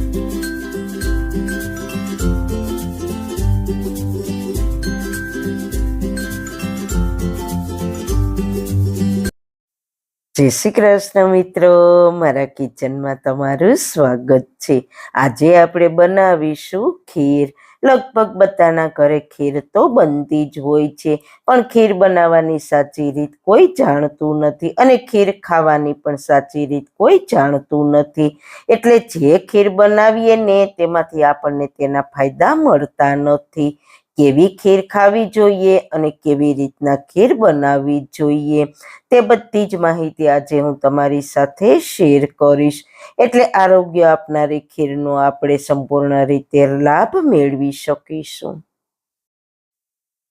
જય શ્રી કૃષ્ણ મિત્રો, મારા કિચનમાં તમારું સ્વાગત છે. આજે આપણે બનાવીશું ખીર. લગભગ બધાના ઘરે ખીર તો બનતી જ હોય છે, પણ ખીર બનાવવાની સાચી રીત કોઈ જાણતું નથી અને ખીર ખાવાની પણ સાચી રીત કોઈ જાણતું નથી. એટલે જે ખીર બનાવીએ ને તેમાંથી આપણને તેના ફાયદા મળતા નથી. કેવી ખીર ખાવી જોઈએ અને કેવી રીતના ખીર બનાવવી જોઈએ તે બધી જ માહિતી આજે હું તમારી સાથે શેર કરીશ. એટલે આરોગ્ય આપનારી ખીરનો આપણે સંપૂર્ણ રીતે લાભ મેળવી શકીશું.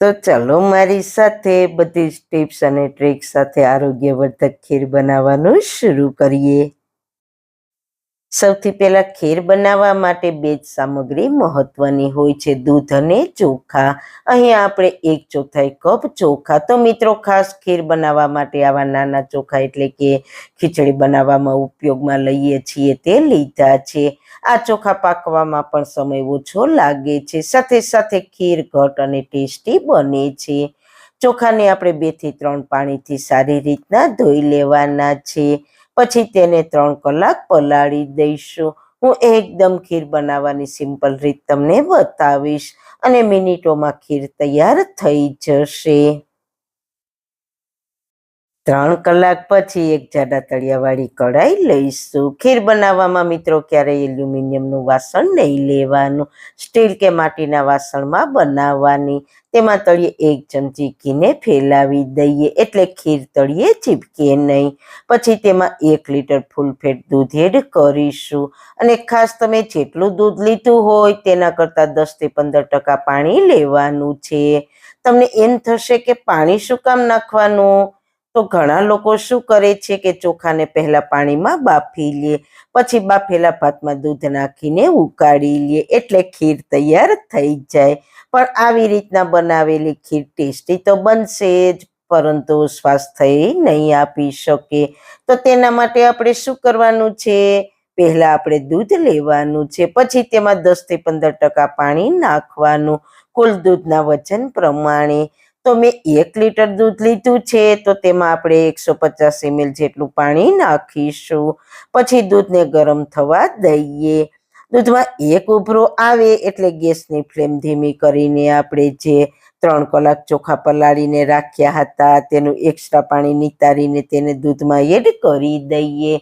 તો ચલો મારી સાથે બધી જ ટિપ્સ અને ટ્રિક્સ સાથે આરોગ્યવર્ધક ખીર બનાવવાનું શરૂ કરીએ. સૌથી પહેલા ખીર બનાવવા માટે બે જ સામગ્રી મહત્વની હોય છે, દૂધ અને ચોખા. અહીંયા આપણે 1/4 કપ ચોખા, તો મિત્રો ખાસ ખીર બનાવવા માટે આવા નાના ચોખા એટલે કે ખીચડી બનાવવામાં ઉપયોગમાં લઈએ છીએ તે લીધા છે. આ ચોખા પાકવામાં પણ સમય ઓછો લાગે છે, સાથે સાથે ખીર ઘટ અને ટેસ્ટી બને છે. ચોખાને આપણે 2 થી 3 પાણીથી સારી રીતના ધોઈ લેવાના છે. પછી તેને 3 કલાક પલાળી દઈશું. હું એકદમ ખીર બનાવવાની સિમ્પલ રીત તમને બતાવીશ અને મિનિટોમાં ખીર તૈયાર થઈ જશે. 3 કલાક પછી એક જાડા તળિયાવાળી કઢાઈ લઈશું. ખીર બનાવવામાં મિત્રો ક્યારેય એલ્યુમિનિયમનું વાસણ નહીં લેવાનું, સ્ટીલ કે માટીના વાસણમાં બનાવવાની. તેમાં તળિયે 1 ચમચી ઘીને ફેલાવી દઈએ એટલે ખીર તળિયે ચીપકે નહીં. પછી તેમાં 1 લીટર ફૂલ ફેટ દૂધ એડ કરીશું અને ખાસ તમે જેટલું દૂધ લીધું હોય તેના કરતાં 10 થી 15% પાણી લેવાનું છે. તમને એમ થશે કે પાણી શું કામ નાખવાનું? તો ઘણા લોકો શું કરે છે કે ચોખાને પહેલા પાણીમાં બાફી લે, પછી બાફેલા ભાતમાં દૂધ નાખીને ઉકાળી લે એટલે ખીર તૈયાર થઈ જાય. પણ આવી રીતના બનાવેલી ખીર ટેસ્ટી તો બનશે જ, પરંતુ સ્વાસ્થ્ય નહીં આપી શકે. તો તેના માટે આપણે શું કરવાનું છે? પહેલા આપણે દૂધ લેવાનું છે, પછી તેમાં 10 થી 15% પાણી નાખવાનું કુલ દૂધના વજન પ્રમાણે. તો મેં 1 લીટર દૂધ લીધું છે, તો તેમાં આપણે 150 ml જેટલું પાણી નાખીશું. પછી દૂધને ગરમ થવા દઈએ. દૂધમાં એક ઉભરો આવે એટલે ગેસની ફ્લેમ ધીમી કરીને આપણે જે 3 કલાક ચોખા પલાળીને રાખ્યા હતા તેનું એક્સ્ટ્રા પાણી નિતારીને તેને દૂધમાં એડ કરી દઈએ.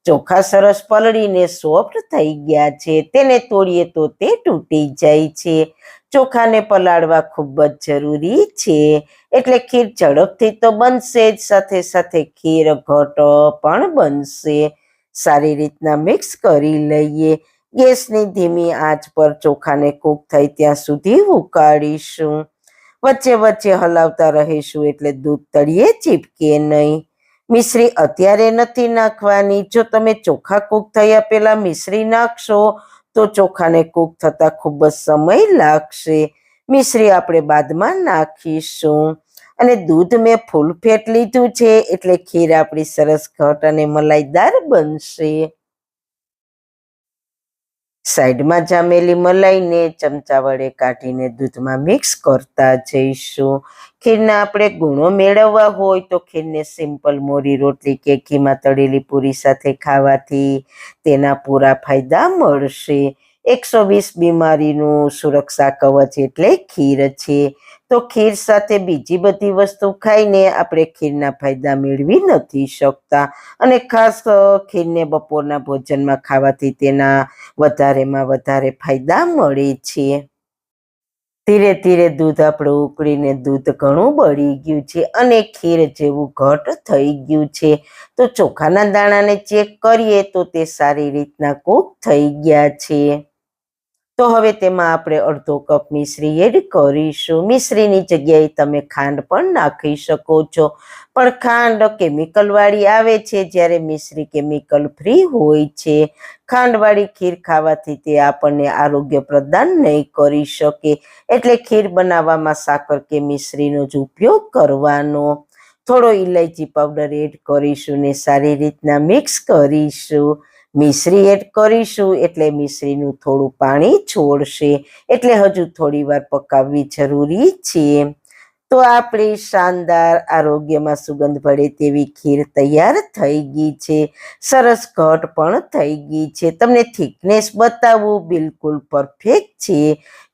ચોખા સરસ પલળીને સોફ્ટ થઈ ગયા છે, તેને તોડીએ તો તે તૂટી જાય છે. ચોખાને પલાળવા ખૂબ જ જરૂરી છે, એટલે ખીર ઝડપથી તો બનશે જ, સાથે સાથે ખીર ઘટ પણ બનશે. સારી રીતના મિક્સ કરી લઈએ. ગેસની ધીમી આંચ પર ચોખાને કૂક થાય ત્યાં સુધી ઉકાળીશું. વચ્ચે વચ્ચે હલાવતા રહીશું એટલે દૂધ તળિયે ચીપકે નહીં. મિશ્રી અત્યારે નથી નાખવાની. જો તમે ચોખા કૂક થયા પહેલા મિશ્રી નાખશો તો ચોખાને કૂક થતા ખૂબ જ સમય લાગશે. મિશ્રી આપણે બાદમાં નાખીશું. અને દૂધ મેં ફૂલ ફેટ લીધું છે એટલે ખીર આપણી સરસ ઘટ અને મલાઈદાર બનશે. સાઈડમાં જામેલી મલાઈને ચમચા વડે કાઢીને દૂધમાં મિક્સ કરતા જઈશું. ખીરના આપણે ગુણો મેળવવા હોય તો ખીરને સિમ્પલ મોરી રોટલી કે ઘીમાં તળેલી પૂરી સાથે ખાવાથી તેના પૂરા ફાયદા મળશે. 120 બીમારીનું સુરક્ષા કવચ એટલે ખીર છે. તો ખીર સાથે બીજી બધી વસ્તુ ખાઈને આપણે ખીરના ફાયદા મેળવી નથી શકતા. અને ખાસ ખીરને બપોરના ભોજનમાં ખાવાથી તેના વધારેમાં વધારે ફાયદા મળે છે. ધીરે ધીરે દૂધ આપણું ઉકળીને દૂધ ઘણું બળી ગયું છે અને ખીર જેવું ઘટ થઈ ગયું છે. તો ચોખાના દાણાને ચેક કરીએ તો તે સારી રીતના કૂક થઈ ગયા છે. તો હવે તેમાં આપણે અડધો કપ મિશ્રી એડ કરીશું. મિશ્રીની જગ્યાએ તમે ખાંડ પણ નાખી શકો છો, પણ ખાંડ કેમિકલવાળી આવે છે જ્યારે મિશ્રી કેમિકલ ફ્રી હોય છે. ખાંડવાળી ખીર ખાવાથી તે આપણને આરોગ્ય પ્રદાન નહીં કરી શકે, એટલે ખીર બનાવવામાં સાકર કે મિશ્રીનો જ ઉપયોગ કરવાનો. થોડો ઇલાયચી પાવડર એડ કરીશું ને સારી રીતના મિક્સ કરીશું. મિશ્રી એડ કરીશું એટલે મિશ્રીનું થોડું પાણી છોડશે, એટલે હજુ થોડી વાર પકાવવી જરૂરી છે. તો આપણી શાનદાર આરોગ્યમાં સુગંધ ભળે તેવી ખીર તૈયાર થઈ ગઈ છે. સરસ ઘટ પણ થઈ ગઈ છે. તમને થિકનેસ બતાવવું, બિલકુલ પરફેક્ટ છે.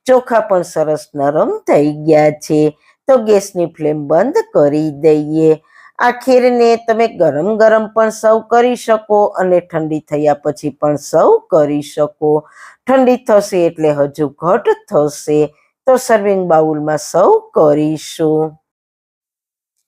ચોખા પણ સરસ નરમ થઈ ગયા છે. તો ગેસની ફ્લેમ બંધ કરી દઈએ. આ ખીરને તમે ગરમ ગરમ પણ સર્વ કરી શકો અને ઠંડી થયા પછી પણ સર્વ કરી શકો. ઠંડી થશે એટલે હજુ ઘટ થશે, તો સર્વિંગ બાઉલમાં સર્વ કરીશું.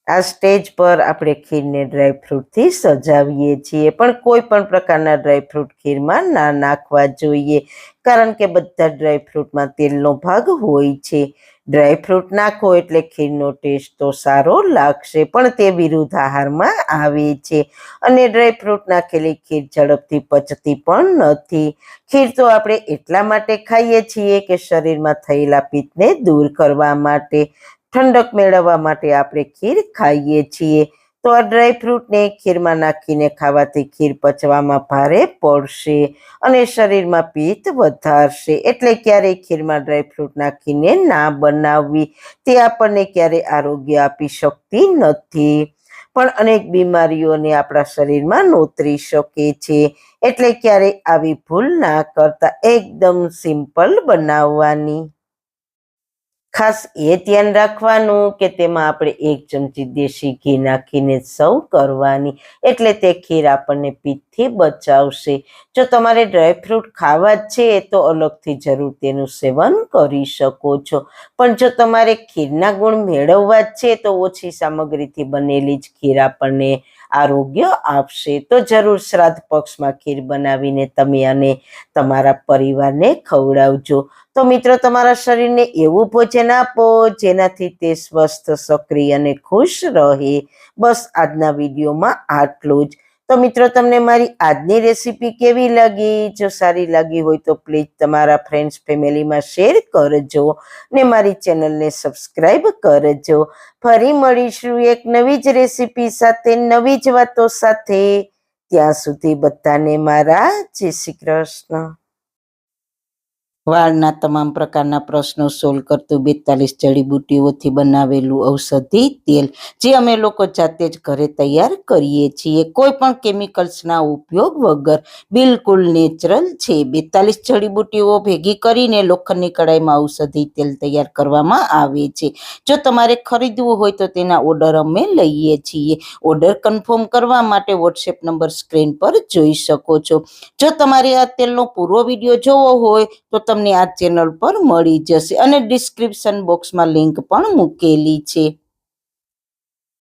આ સ્ટેજ પર આપણે ખીરને ડ્રાયફ્રૂટથી સજાવીએ છીએ, પણ કોઈ પણ પ્રકારના ડ્રાયફ્રૂટ ખીરમાં ના નાખવા જોઈએ, કારણ કે બધા ડ્રાયફ્રૂટમાં તેલનો ભાગ હોય છે. ડ્રાયફ્રૂટ નાખો એટલે ખીરનો ટેસ્ટ તો સારો લાગશે, પણ તે વિરુદ્ધ આહારમાં આવે છે. અને ડ્રાયફ્રૂટ નાખેલી ખીર ઝડપથી પચતી પણ નથી. ખીર તો આપણે એટલા માટે ખાઈએ છીએ કે શરીરમાં થયેલા પિત્તને દૂર કરવા માટે, ઠંડક મેળવવા માટે આપણે ખીર ખાઈએ છીએ. તો આ ડ્રાયફ્રૂટને ખીરમાં નાખીને ખાવાથી ખીર પચવામાં ભારે પડશે અને શરીરમાં પિત્ત વધારશે. એટલે ક્યારેય ખીરમાં ડ્રાયફ્રૂટ નાખીને ના બનાવવી, તે આપણને ક્યારેય આરોગ્ય આપી શકતી નથી, પણ અનેક બીમારીઓને આપણા શરીરમાં નોતરી શકે છે. એટલે ક્યારેય આવી ભૂલ ના કરતા, એકદમ સિમ્પલ બનાવવાની. ખાસ એ ધ્યાન રાખવાનું કે તેમાં આપણે 1 ચમચી દેશી ઘી નાખીને સર્વ કરવાની, એટલે તે ખીર આપણને પિત્તથી બચાવશે. જો તમારે ડ્રાયફ્રૂટ ખાવા જ છે તો અલગથી જરૂર તેનું સેવન કરી શકો છો, પણ જો તમારે ખીરના ગુણ મેળવવા જ છે તો ઓછી સામગ્રીથી બનેલી જ ખીર આપણને આરોગ્ય આપશે. તો જરૂર શ્રાદ્ધ પક્ષમાં ખીર બનાવીને તમે અને તમારા પરિવારને ખવડાવજો. તો મિત્રો, તમારા શરીરને એવું ભોજન આપો જેનાથી તે સ્વસ્થ, સક્રિય અને ખુશ રહે. બસ આજના વિડીયોમાં આટલું જ. તો મિત્રો, તમને મારી આજની રેસીપી કેવી લાગી? જો સારી લાગી હોય તો પ્લીઝ તમારા ફ્રેન્ડ્સ ફેમિલીમાં શેર કરજો ને મારી ચેનલને સબસ્ક્રાઈબ કરજો. ફરી મળીશું એક નવી જ રેસીપી સાથે, નવી જ વાતો સાથે. ત્યાં સુધી બધાને મારા જય શ્રી કૃષ્ણ. વાળના તમામ પ્રકારના પ્રશ્નો સોલ્વ કરતું 42 જડીબુટ્ટીઓથી બનાવેલું ઔષધિ તેલ, જે અમે લોકો જાતે જ ઘરે તૈયાર કરીએ છીએ, કોઈ પણ કેમિકલ્સના ઉપયોગ વગર, બિલકુલ નેચરલ છે. 42 જડીબુટ્ટીઓ ભેગી કરીને લોખંડની કડાઈમાં ઔષધિ તેલ તૈયાર કરવામાં આવે છે. જો તમારે ખરીદવું હોય તો તેના ઓર્ડર અમે લઈએ છીએ. ઓર્ડર કન્ફર્મ કરવા માટે વોટ્સએપ નંબર સ્ક્રીન પર જોઈ શકો છો. જો તમારે આ તેલનો પૂરો વિડીયો જોવો હોય તો તમને આ ચેનલ પર મળી જશે અને ડિસ્ક્રિપ્શન બોક્સમાં લિંક પણ મૂકેલી છે.